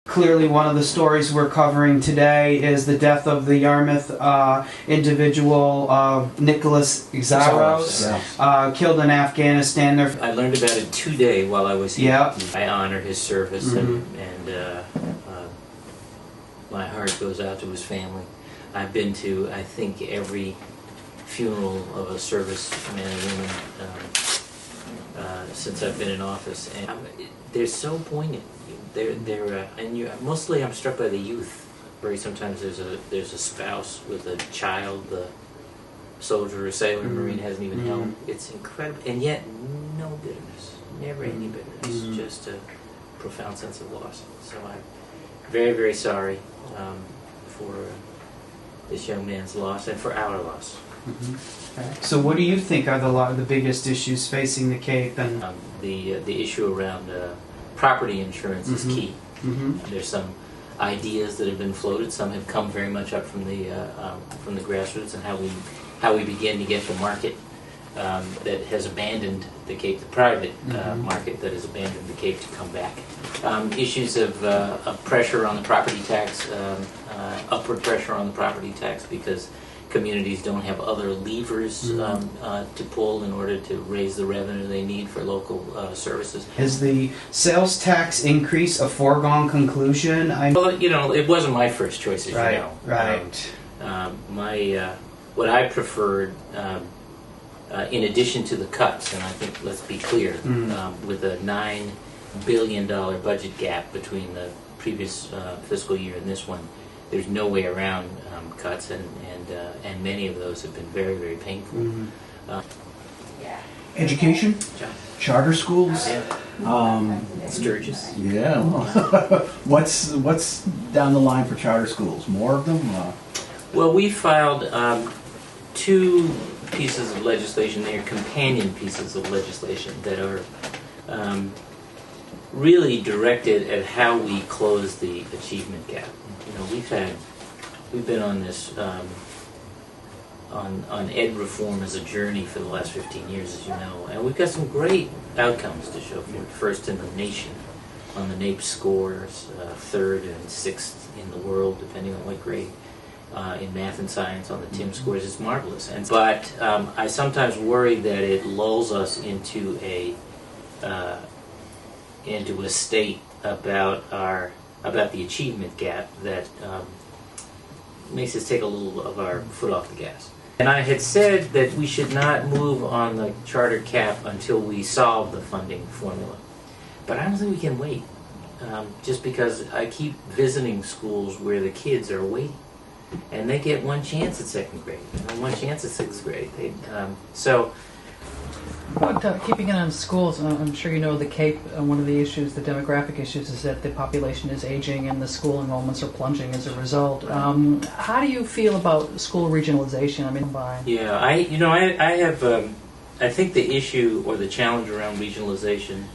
Clearly, one of the stories we're covering today is the death of the Yarmouth individual, Nicholas Zaros, killed in Afghanistan. I learned about it today while I was here. Yep. I honor his service, and my heart goes out to his family. I've been to, I think, every funeral of a service man and woman since I've been in office, and they're so poignant. Mostly I'm struck by the youth. Where sometimes there's a spouse with a child, the soldier or sailor or marine hasn't even helped. It's incredible, and yet no bitterness, never any bitterness, just a profound sense of loss. So I'm very, very sorry for this young man's loss and for our loss. Okay. So what do you think are the biggest issues facing the Cape? And the issue around property insurance is key. There's some ideas that have been floated. Some have come very much up from the grassroots, and how we begin to get the market that has abandoned the Cape, the private market that has abandoned the Cape, to come back. Issues of pressure on the property tax, upward pressure on the property tax, because communities don't have other levers to pull in order to raise the revenue they need for local services. Is the sales tax increase a foregone conclusion? Well, you know, it wasn't my first choice, as you know. Right. What I preferred, in addition to the cuts, and I think, let's be clear, with a $9 billion budget gap between the previous fiscal year and this one, there's no way around cuts, and many of those have been very, very painful. Education, charter schools, Sturgis. Yeah. What's down the line for charter schools? More of them? Well, we filed 2 pieces of legislation. They are companion pieces of legislation that are really directed at how we close the achievement gap. You know, we've been on this on ed reform as a journey for the last 15 years, as you know, and we've got some great outcomes to show for it. First in the nation on the NAEP scores, 3rd and 6th in the world, depending on what grade. In math and science on the TIM scores is marvelous, but I sometimes worry that it lulls us into a state about the achievement gap that makes us take a little of our foot off the gas. And I had said that we should not move on the charter cap until we solve the funding formula, but I don't think we can wait. Just because I keep visiting schools where the kids are waiting. And they get one chance at 2nd grade, and one chance at 6th grade. But keeping it on schools, I'm sure you know the Cape, one of the issues, the demographic issues, is that the population is aging and the school enrollments are plunging as a result. How do you feel about school regionalization? Yeah, I think the issue or the challenge around regionalization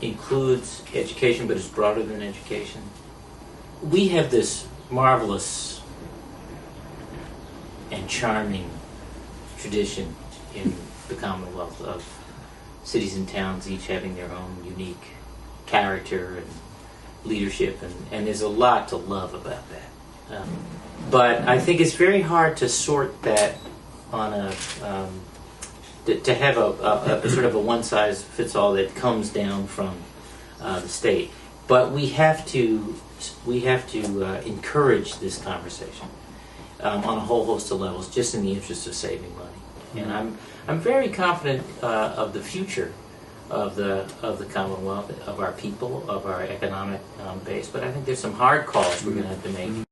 includes education, but it's broader than education. We have this marvelous and charming tradition in the Commonwealth of cities and towns each having their own unique character and leadership, and there's a lot to love about that. But I think it's very hard to sort that on to have a sort of a one-size-fits-all that comes down from the state. But we have to encourage this conversation on a whole host of levels, just in the interest of saving money. And I'm very confident of the future of the Commonwealth, of our people, of our economic base. But I think there's some hard calls we're going to have to make.